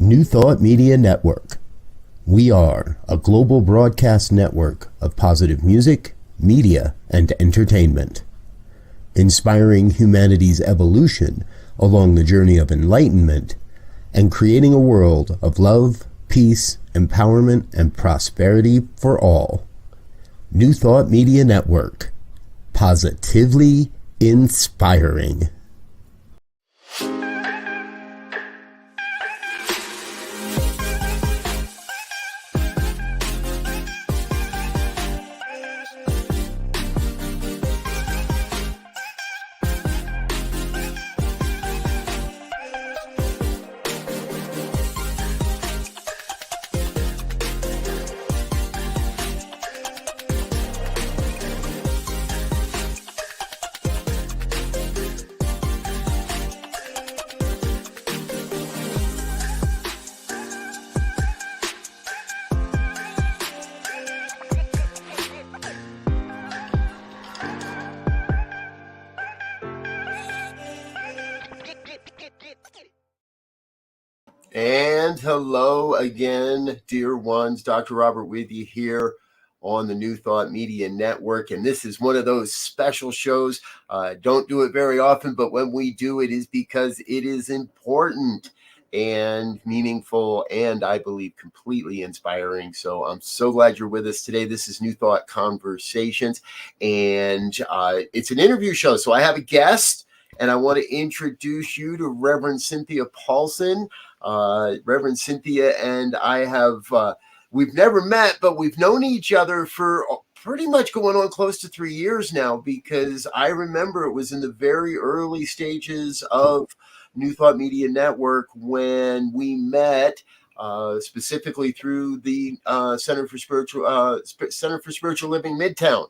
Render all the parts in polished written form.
New Thought Media Network. We are a global broadcast network of positive music, media, and entertainment, inspiring humanity's evolution along the journey of enlightenment and creating a world of love, peace, empowerment, and prosperity for all. New Thought Media Network. Positively inspiring. And hello again, dear ones. Dr. Robert with you here on the New Thought Media Network. And this is one of those special shows. Don't do it very often, but when we do, it is because it is important and meaningful and I believe completely inspiring. So I'm so glad you're with us today. This is New Thought Conversations, and it's an interview show. So I have a guest, and I want to introduce you to Reverend Cynthia Paulsen. Reverend Cynthia and I have, we've never met, but we've known each other for pretty much going on close to 3 years now, because I remember it was in the very early stages of New Thought Media Network when we met, specifically through the Center for Spiritual Living Midtown,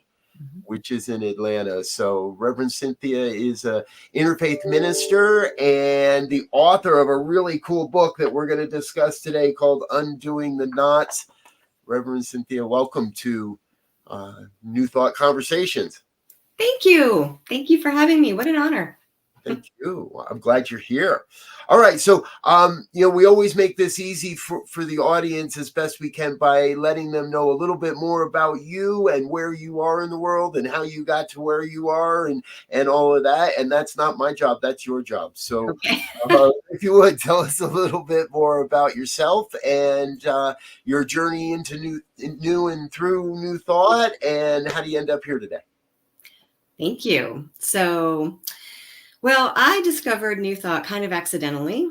which is in Atlanta. So Reverend Cynthia is a interfaith minister and the author of a really cool book that we're going to discuss today called Undoing the Knots. Reverend Cynthia, welcome to New Thought Conversations. Thank you. Thank you for having me. What an honor. Thank you. I'm glad you're here. All right. So, we always make this easy for the audience as best we can by letting them know a little bit more about you and where you are in the world and how you got to where you are and all of that. And that's not my job. That's your job. So okay. If you would tell us a little bit more about yourself and your journey into new and through New Thought, and how do you end up here today? Thank you. So, well, I discovered New Thought kind of accidentally.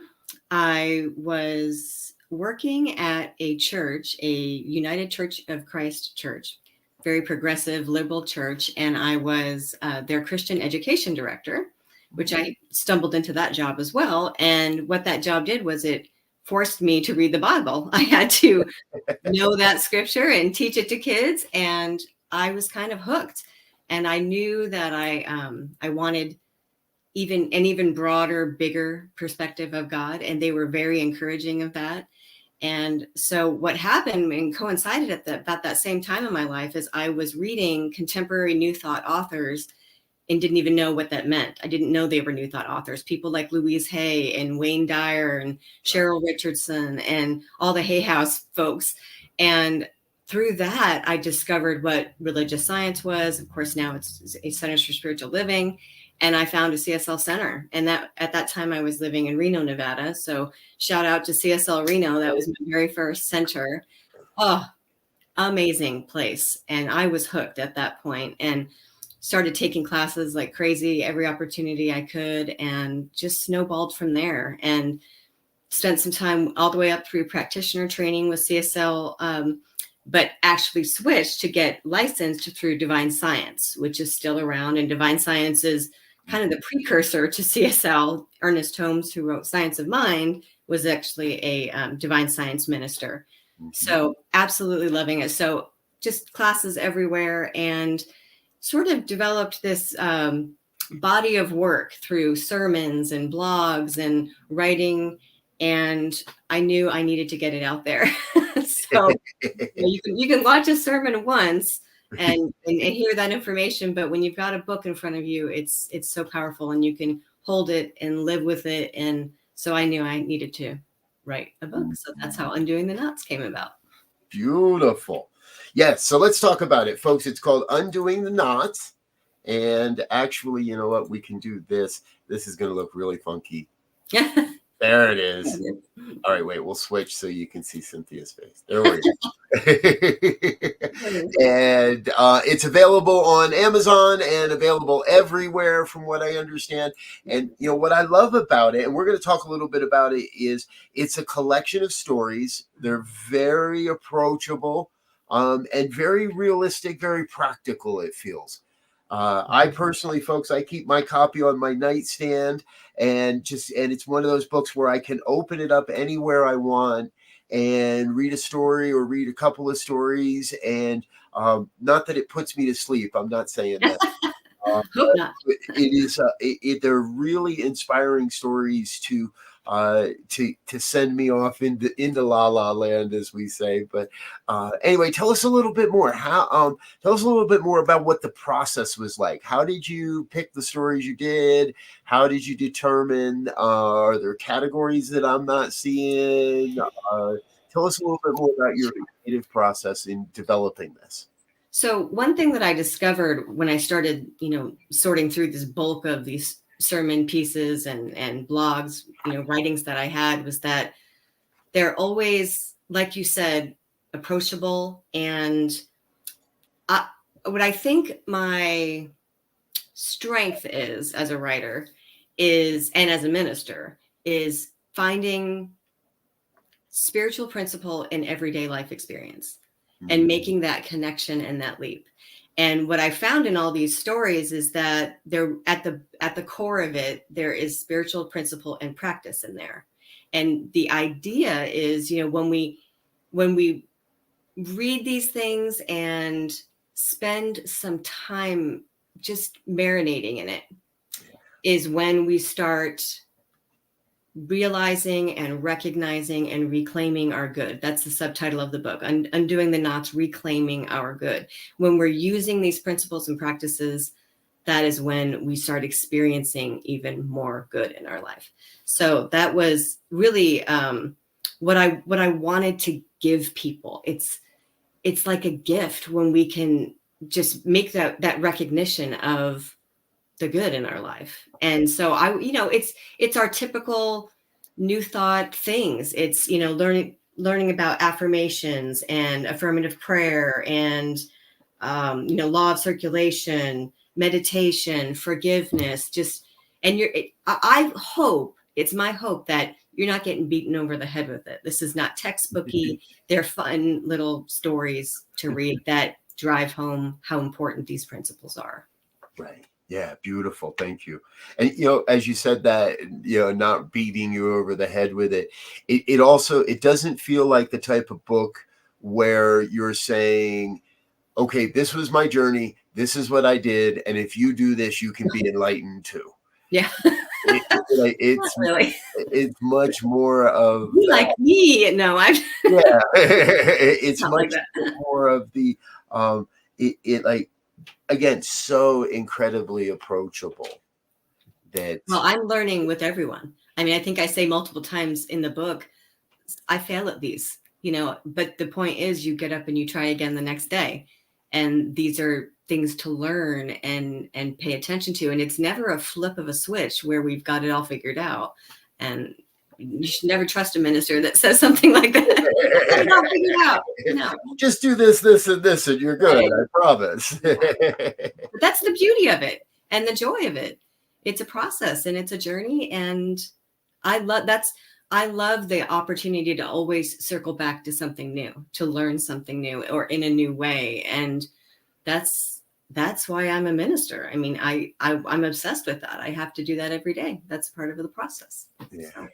I was working at a church, a United Church of Christ church, very progressive liberal church, and I was their Christian education director, which I stumbled into that job as well. And what that job did was it forced me to read the Bible. I had to know that scripture and teach it to kids, and I was kind of hooked. And I knew that I wanted an even broader, bigger perspective of God. And they were very encouraging of that. And so what happened and coincided at about that same time in my life is I was reading contemporary New Thought authors and didn't even know what that meant. I didn't know they were New Thought authors. People like Louise Hay and Wayne Dyer and Cheryl Richardson and all the Hay House folks. And through that, I discovered what religious science was. Of course, now it's a Centers for Spiritual Living. And I found a CSL center. And that at that time I was living in Reno, Nevada. So shout out to CSL Reno. That was my very first center. Oh, amazing place. And I was hooked at that point and started taking classes like crazy, every opportunity I could, and just snowballed from there. And spent some time all the way up through practitioner training with CSL, but actually switched to get licensed through Divine Science, which is still around. And Divine Science is kind of the precursor to CSL. Ernest Holmes, who wrote Science of Mind, was actually a Divine Science minister. So absolutely loving it. So just classes everywhere, and sort of developed this body of work through sermons and blogs and writing. And I knew I needed to get it out there. So you can watch a sermon once and hear that information, but when you've got a book in front of you, it's so powerful, and you can hold it and live with it. And so I knew I needed to write a book. So that's how Undoing the Knots came about. Beautiful. Yes. So let's talk about it, folks. It's called Undoing the Knots. And actually, you know what? We can do this. This is going to look really funky. There it is. All right, wait, we'll switch so you can see Cynthia's face. There we go. And it's available on Amazon and available everywhere from what I understand. And, you know, what I love about it, and we're going to talk a little bit about it, is it's a collection of stories. They're very approachable and very realistic, very practical, it feels. I personally, folks, I keep my copy on my nightstand, and it's one of those books where I can open it up anywhere I want and read a story or read a couple of stories. And not that it puts me to sleep. I'm not saying that. Hope not. It is. They're really inspiring stories to send me off into la la land, as we say. But anyway, tell us a little bit more. Tell us a little bit more about what the process was like. How did you pick the stories you did? How did you determine? Are there categories that I'm not seeing? Tell us a little bit more about your creative process in developing this. So one thing that I discovered when I started, sorting through this bulk of these sermon pieces and blogs, writings that I had, was that they're always, like you said, approachable. And what I think my strength is as a writer and as a minister, is finding spiritual principle in everyday life experience and making that connection and that leap. And what I found in all these stories is that they're at the core of it, there is spiritual principle and practice in there. And the idea is, when we read these things and spend some time just marinating in it, is when we start realizing and recognizing and reclaiming our good. That's the subtitle of the book, Undoing the Knots, Reclaiming Our Good. When we're using these principles and practices, that is when we start experiencing even more good in our life. So that was really what I wanted to give people. It's like a gift when we can just make that recognition of the good in our life. And so it's our typical New Thought things. It's, learning about affirmations and affirmative prayer and, law of circulation, meditation, forgiveness, it's my hope that you're not getting beaten over the head with it. This is not textbooky. They're fun little stories to read that drive home how important these principles are. Right. Yeah, beautiful. Thank you. And, as you said that, not beating you over the head with it, it also, it doesn't feel like the type of book where you're saying, okay, this was my journey. This is what I did. And if you do this, you can be enlightened too. Yeah. It's really. It's much more of like me. No, I'm yeah. It's not much like that. more of the again, so incredibly approachable that. Well, I'm learning with everyone. I mean, I think I say multiple times in the book, I fail at these, but the point is you get up and you try again the next day. And these are things to learn and pay attention to. And it's never a flip of a switch where we've got it all figured out. And you should never trust a minister that says something like that. It's all figured out. No. Just do this, this, and this, and you're good. Right. I promise. But that's the beauty of it and the joy of it. It's a process and it's a journey. And I love the opportunity to always circle back to something new, to learn something new or in a new way. And that's why I'm a minister. I mean, I'm obsessed with that. I have to do that every day. That's part of the process. Yeah, so.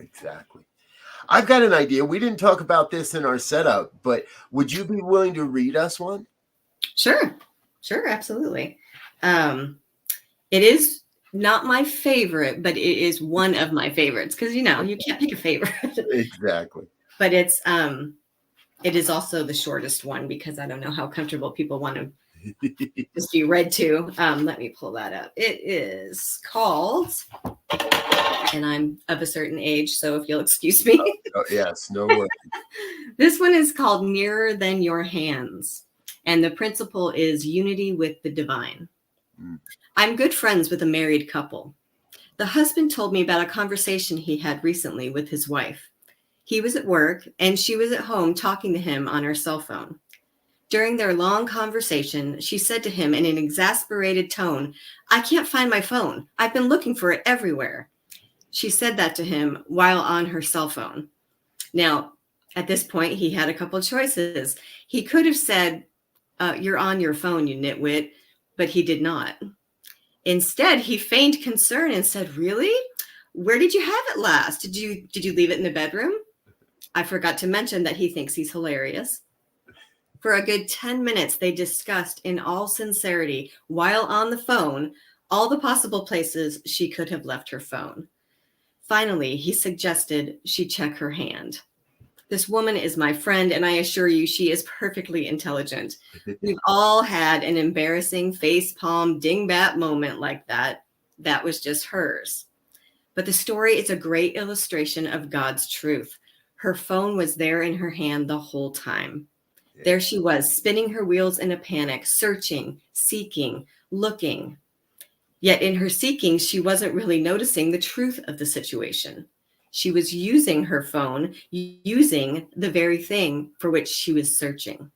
Exactly. I've got an idea. We didn't talk about this in our setup, but would you be willing to read us one? Sure, absolutely. It is not my favorite, but it is one of my favorites because you can't pick a favorite. Exactly. But it is also the shortest one because I don't know how comfortable people want to just be read to. Let me pull that up. It is called, and I'm of a certain age, so if you'll excuse me. Oh, yes, no worries. This one is called Nearer Than Your Hands. And the principle is unity with the divine. Mm. I'm good friends with a married couple. The husband told me about a conversation he had recently with his wife. He was at work and she was at home talking to him on her cell phone. During their long conversation, she said to him in an exasperated tone, "I can't find my phone. I've been looking for it everywhere." She said that to him while on her cell phone. Now, at this point, he had a couple of choices. He could have said, "You're on your phone, you nitwit," but he did not. Instead, he feigned concern and said, "Really? Where did you have it last? Did you leave it in the bedroom?" I forgot to mention that he thinks he's hilarious. For a good 10 minutes, they discussed in all sincerity, while on the phone, all the possible places she could have left her phone. Finally, he suggested she check her hand. This woman is my friend, and I assure you, she is perfectly intelligent. We've all had an embarrassing facepalm dingbat moment like that. That was just hers. But the story is a great illustration of God's truth. Her phone was there in her hand the whole time. There she was, spinning her wheels in a panic, searching, seeking, looking. Yet in her seeking, she wasn't really noticing the truth of the situation. She was using her phone, using the very thing for which she was searching.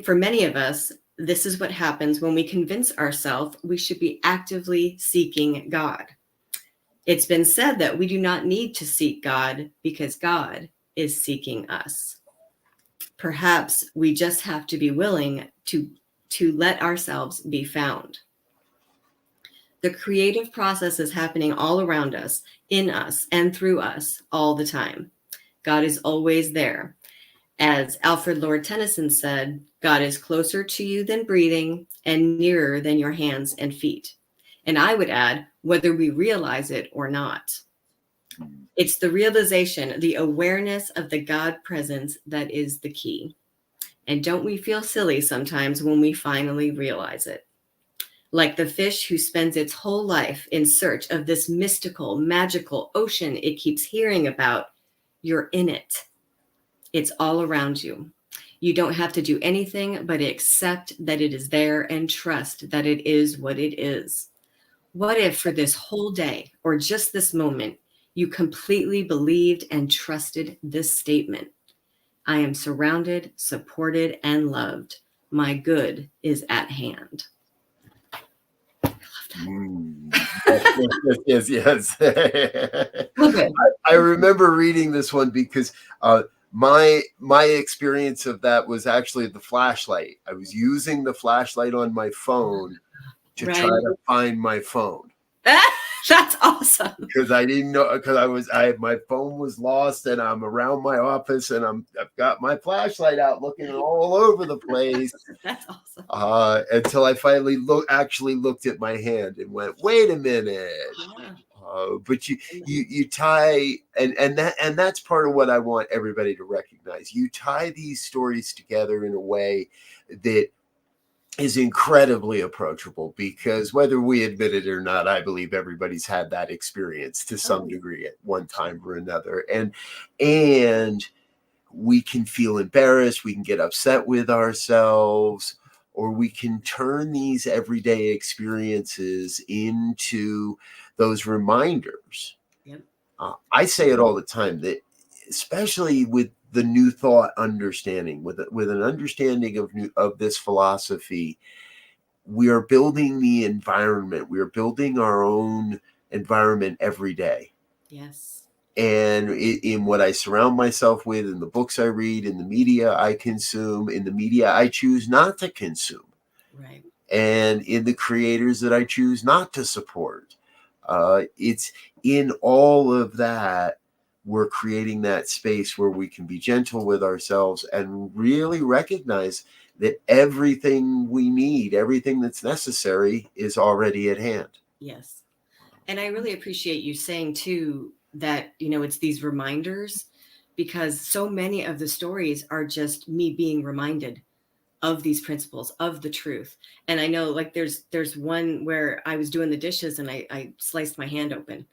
For many of us, this is what happens when we convince ourselves we should be actively seeking God. It's been said that we do not need to seek God because God is seeking us. Perhaps we just have to be willing to let ourselves be found. The creative process is happening all around us, in us, and through us all the time. God is always there. As Alfred Lord Tennyson said, God is closer to you than breathing and nearer than your hands and feet. And I would add, whether we realize it or not. It's the realization, the awareness of the God presence that is the key. And don't we feel silly sometimes when we finally realize it? Like the fish who spends its whole life in search of this mystical, magical ocean it keeps hearing about, you're in it. It's all around you. You don't have to do anything but accept that it is there and trust that it is what it is. What if for this whole day, or just this moment, you completely believed and trusted this statement? I am surrounded, supported, and loved. My good is at hand. I love that. Yes. Well, good. I remember reading this one because my experience of that was actually the flashlight. I was using the flashlight on my phone to try to find my phone. That's awesome. Because I didn't know, because my phone was lost and I'm around my office and I've got my flashlight out looking all over the place. That's awesome. Until I finally actually looked at my hand and went, wait a minute. Yeah. But you tie and that's part of what I want everybody to recognize. You tie these stories together in a way that is incredibly approachable, because whether we admit it or not, I believe everybody's had that experience to some degree at one time or another. And we can feel embarrassed, we can get upset with ourselves, or we can turn these everyday experiences into those reminders. Yep. I say it all the time that, especially with the New Thought understanding, with an understanding of this philosophy, we are building the environment. We are building our own environment every day. Yes. And in what I surround myself with, in the books I read, in the media I consume, in the media I choose not to consume, Right. and in the creators that I choose not to support. It's in all of that, we're creating that space where we can be gentle with ourselves and really recognize that everything we need, everything that's necessary, is already at hand. Yes. And I really appreciate you saying too that, it's these reminders, because so many of the stories are just me being reminded of these principles, of the truth. And I know, like, there's one where I was doing the dishes and I sliced my hand open.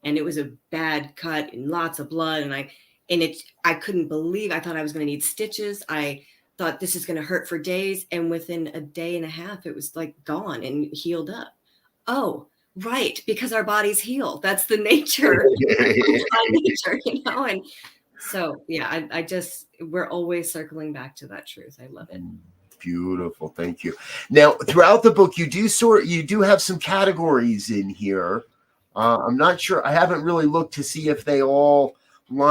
and it was a bad cut and lots of blood. And I couldn't believe, I thought I was going to need stitches. I thought this is going to hurt for days. And within a day and a half, it was like gone and healed up. Oh, right. Because our bodies heal. That's the nature, nature, And so, yeah, we're always circling back to that truth. I love it. Beautiful. Thank you. Now, throughout the book, you do have some categories in here. I'm not sure. I haven't really looked to see if they all,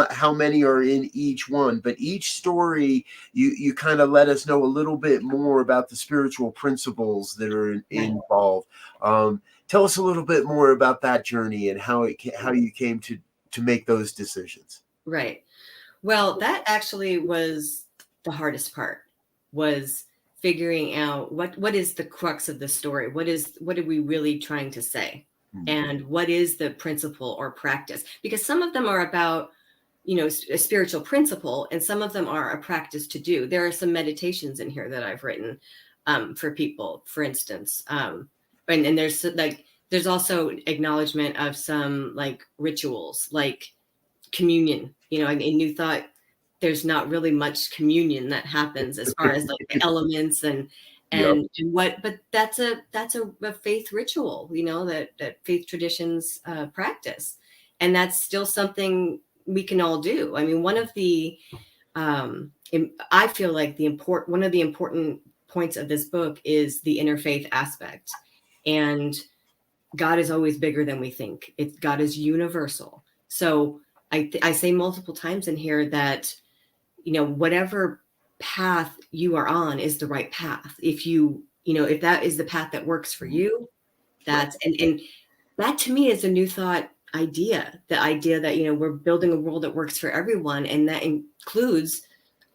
how many are in each one, but each story, you kind of let us know a little bit more about the spiritual principles that are involved. Tell us a little bit more about that journey and how you came to make those decisions. Right. Well, that actually was the hardest part, was figuring out what is the crux of the story? What are we really trying to say? And what is the principle or practice? Because some of them are about, a spiritual principle, and some of them are a practice to do. There are some meditations in here that I've written for people, for instance. And there's also acknowledgement of some like rituals, like communion. In New Thought, there's not really much communion that happens as far as like the elements and but that's a faith ritual, that faith traditions practice, and that's still something we can all do. I mean, one of the I feel like one of the important points of this book is the interfaith aspect, and God is always bigger than we think. God is universal. So I say multiple times in here that, whatever path you are on is the right path. If if that is the path that works for you, and that to me is a New Thought idea. The idea that, we're building a world that works for everyone. And that includes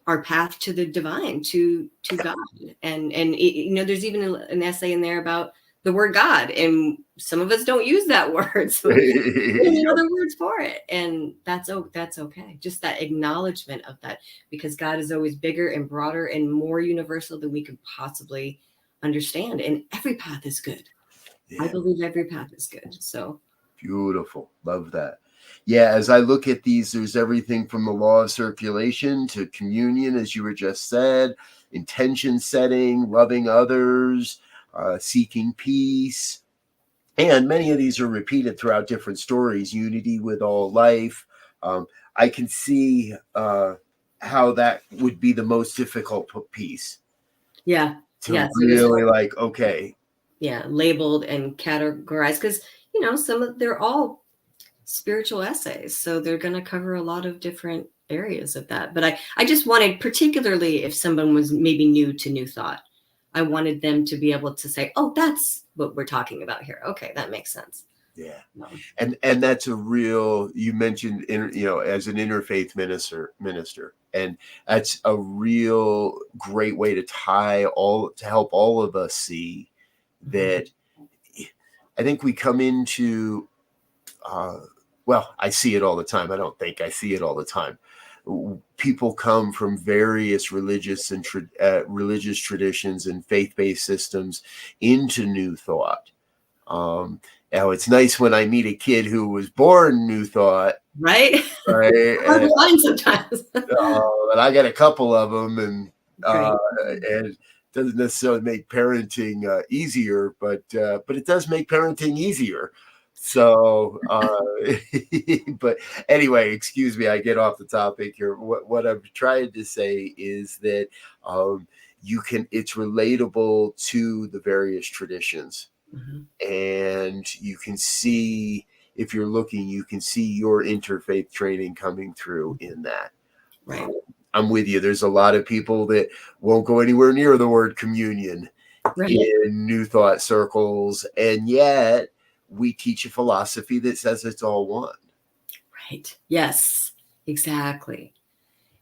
our path to the divine, to God. And there's even an essay in there about the word God, and some of us don't use that word, so we need other words for it, and that's okay. Just that acknowledgement of that, because God is always bigger and broader and more universal than we could possibly understand, and every path is good. I believe every path is good. So beautiful. Love that. Yeah, as I look at these, there's everything from the law of circulation to communion, as you were just said, intention setting, loving others, seeking peace. And many of these are repeated throughout different stories. Unity with all life. I can see how that would be the most difficult piece. Yeah. To really like, okay. Yeah, labeled and categorized, because they're all spiritual essays, so they're going to cover a lot of different areas of that. But I just wanted, particularly if someone was maybe new to New Thought, I wanted them to be able to say, oh, that's what we're talking about here. Okay, that makes sense. Yeah. And that's a real, you mentioned, as an interfaith minister, and that's a real great way to help all of us see that. I think we come into, I see it all the time. I don't think I see it all the time. People come from various religious traditions and faith-based systems into New Thought. Now it's nice when I meet a kid who was born New Thought, right? Hard to find sometimes. And I got a couple of them, and it doesn't necessarily make parenting easier, but it does make parenting easier. So, but anyway, excuse me, I get off the topic here. What I'm trying to say is that it's relatable to the various traditions. And you can see, if you're looking, you can see your interfaith training coming through in that. Right. I'm with you. There's a lot of people that won't go anywhere near the word communion in New Thought circles, and yet we teach a philosophy that says it's all one. Right. Yes, exactly.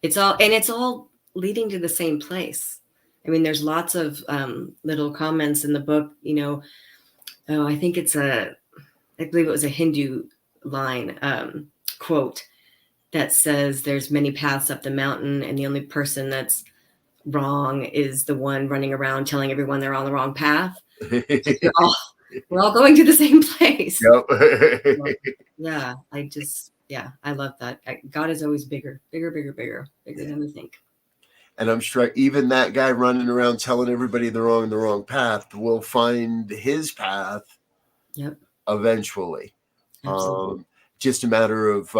It's all leading to the same place. I mean, there's lots of little comments in the book, I think I believe it was a Hindu line, quote, that says there's many paths up the mountain, and the only person that's wrong is the one running around telling everyone they're on the wrong path. we're all going to the same place. Yep. Yeah, I love that. God is always bigger than we think. And I'm sure even that guy running around telling everybody they're on the wrong path will find his path eventually. Absolutely. Just a matter of,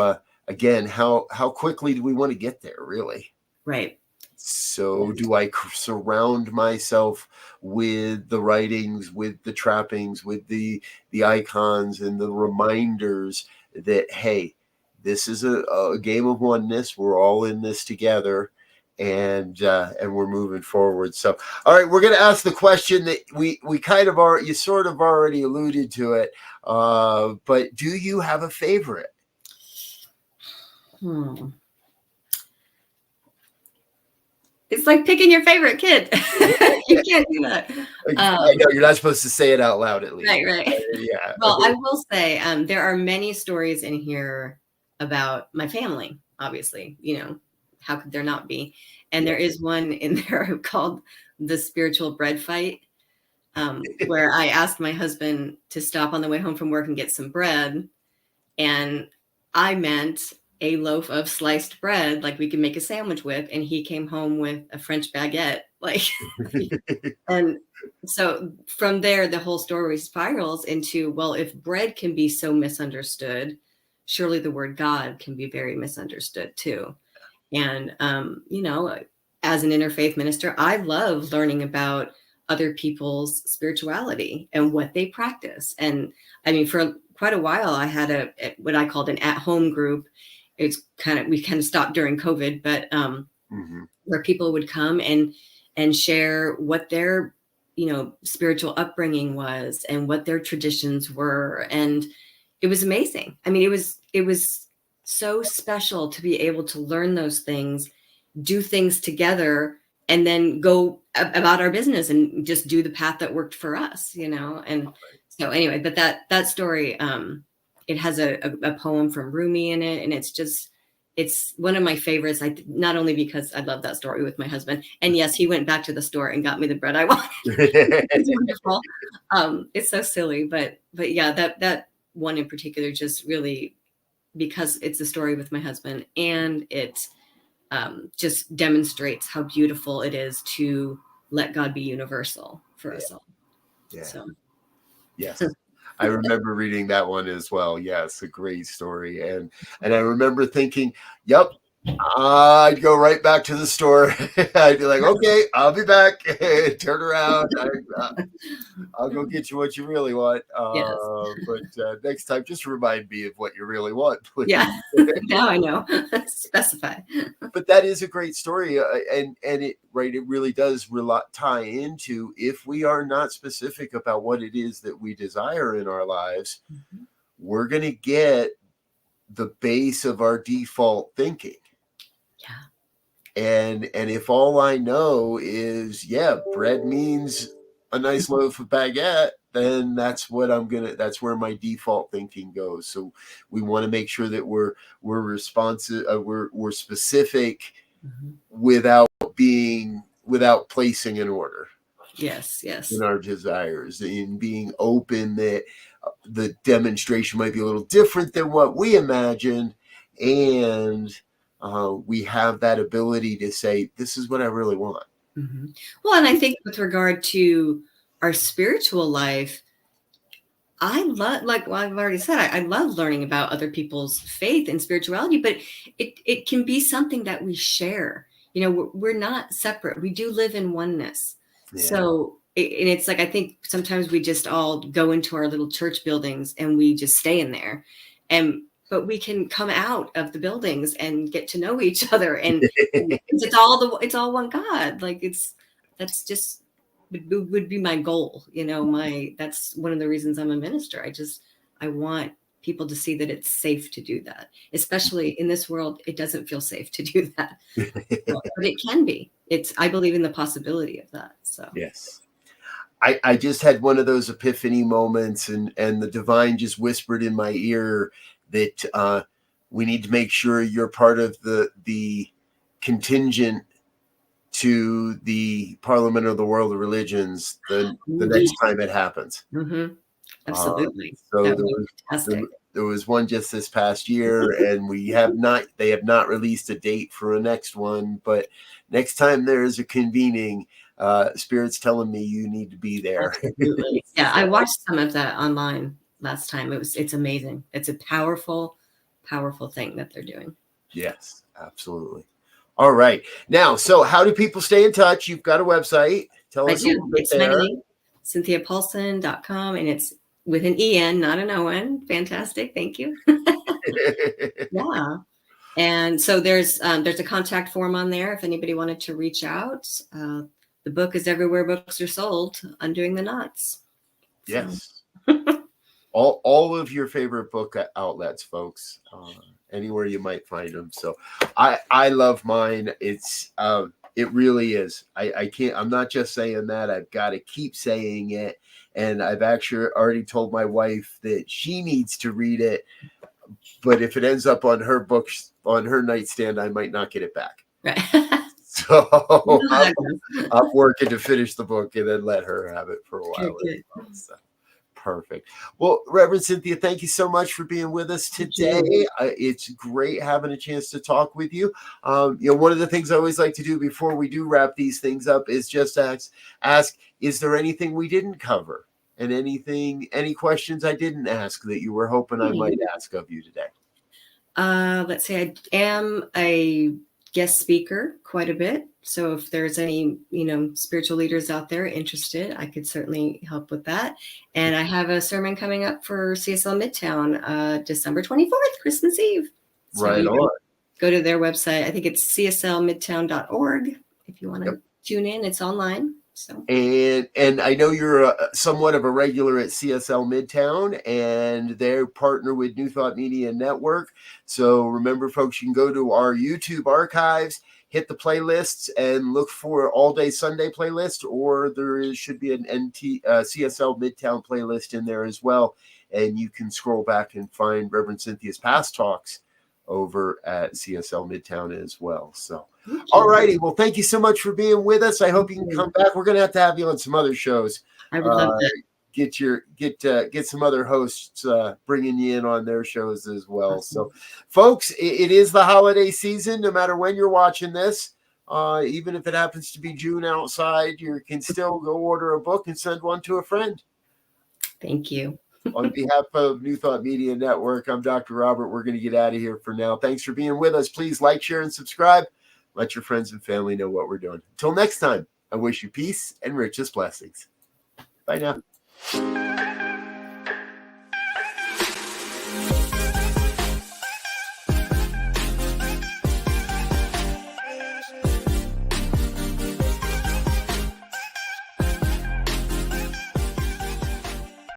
again, how quickly do we want to get there, really? Right. So do I surround myself with the writings, with the trappings, with the icons and the reminders that, hey, this is a game of oneness. We're all in this together, and we're moving forward. So, all right, we're going to ask the question that we kind of you sort of already alluded to it, but do you have a favorite? It's like picking your favorite kid. You can't do that. I know you're not supposed to say it out loud, at least. Right. Yeah. Well, I will say there are many stories in here about my family, obviously. How could there not be? And there is one in there called The Spiritual Bread Fight, where I asked my husband to stop on the way home from work and get some bread. And I meant a loaf of sliced bread, like we could make a sandwich with. And he came home with a French baguette. And so from there, the whole story spirals into, well, if bread can be so misunderstood, surely the word God can be very misunderstood too. And, as an interfaith minister, I love learning about other people's spirituality and what they practice. And I mean, for quite a while, I had what I called an at-home group. We kind of stopped during COVID, but where people would come and share what their, spiritual upbringing was and what their traditions were. And it was amazing. I mean, it was so special to be able to learn those things, do things together, and then go about our business and just do the path that worked for us, And so anyway, but that story, it has a poem from Rumi in it, and it's one of my favorites. Not only because I love that story with my husband, and yes, he went back to the store and got me the bread I wanted. It's wonderful. It's so silly, but yeah, that one in particular just really, because it's a story with my husband, and it just demonstrates how beautiful it is to let God be universal for us all. Yeah. So. Yes. I remember reading that one as well. Yes, a great story. And I remember thinking, yep, I'd go right back to the store. I'd be like, okay, I'll be back. Turn around. I'll go get you what you really want. Yes. But next time, just remind me of what you really want, please. Yeah, now I know. Specify. But that is a great story, and it really does tie into, if we are not specific about what it is that we desire in our lives, we're going to get the base of our default thinking. Yeah. And if all I know is, bread means a nice loaf of baguette, then that's where my default thinking goes. So we want to make sure that we're responsive, we're specific, without placing an order. Yes. In our desires, in being open that the demonstration might be a little different than what we imagined, and we have that ability to say, this is what I really want. Well, and I think with regard to our spiritual life, I love, I've already said, I love learning about other people's faith and spirituality, but it can be something that we share. We're not separate. We do live in oneness. Yeah. So, and it's like, I think sometimes we just all go into our little church buildings and we just stay in there. But we can come out of the buildings and get to know each other, and it's all one God. That's just would be my goal. That's one of the reasons I'm a minister. I want people to see that it's safe to do that, especially in this world. It doesn't feel safe to do that, but it can be. I believe in the possibility of that. So yes. I just had one of those epiphany moments, and the divine just whispered in my ear that we need to make sure you're part of the contingent to the Parliament of the World of Religions the next time it happens. Absolutely. So That there would be was fantastic. there was one just this past year, and they have not released a date for a next one. But next time there is a convening, Spirit's telling me you need to be there. Absolutely. Yeah, I So, watched some of that online last time. It's amazing. It's a powerful, powerful thing that they're doing. yes, absolutely. All right. Now, so how do people stay in touch? You've got a website. Tell I us a little do. bit It's my there. name, CynthiaPaulsen.com, and it's with an EN, not an ON. Fantastic. Thank you. Yeah. And so there's a contact form on there if anybody wanted to reach out. The book is everywhere books are sold, Undoing the Knots. So. Yes. All of your favorite book outlets, folks. Anywhere you might find them. So I love mine. It really is. I can't. I'm not just saying that. I've got to keep saying it. And I've actually already told my wife that she needs to read it. But if it ends up on her books on her nightstand, I might not get it back. Right. So You know how that I'm working to finish the book and then let her have it for a while. Good. So. Perfect. Well, Reverend Cynthia, thank you so much for being with us today. It's great having a chance to talk with you. One of the things I always like to do before we do wrap these things up is just ask, is there anything we didn't cover? And any questions I didn't ask that you were hoping I might ask of you today? Let's see, I am a guest speaker quite a bit. So if there's any, spiritual leaders out there interested, I could certainly help with that. And I have a sermon coming up for CSL Midtown, December 24th, Christmas Eve. So Right on. Go to their website. I think it's cslmidtown.org. If you want to tune in, it's online. So. And I know you're somewhat of a regular at CSL Midtown, and they're partner with New Thought Media Network. So remember, folks, you can go to our YouTube archives, hit the playlists, and look for All Day Sunday playlist, or should be an CSL Midtown playlist in there as well. And you can scroll back and find Reverend Cynthia's past talks over at CSL Midtown as well. So. All righty. Well, thank you so much for being with us. I hope you can come back. We're going to have you on some other shows. I would love that. Get some other hosts bringing you in on their shows as well. So, folks, it is the holiday season. No matter when you're watching this, even if it happens to be June outside, you can still go order a book and send one to a friend. Thank you. On behalf of New Thought Media Network, I'm Dr. Robert. We're going to get out of here for now. Thanks for being with us. Please like, share, and subscribe. Let your friends and family know what we're doing. Until next time, I wish you peace and richest blessings. Bye now.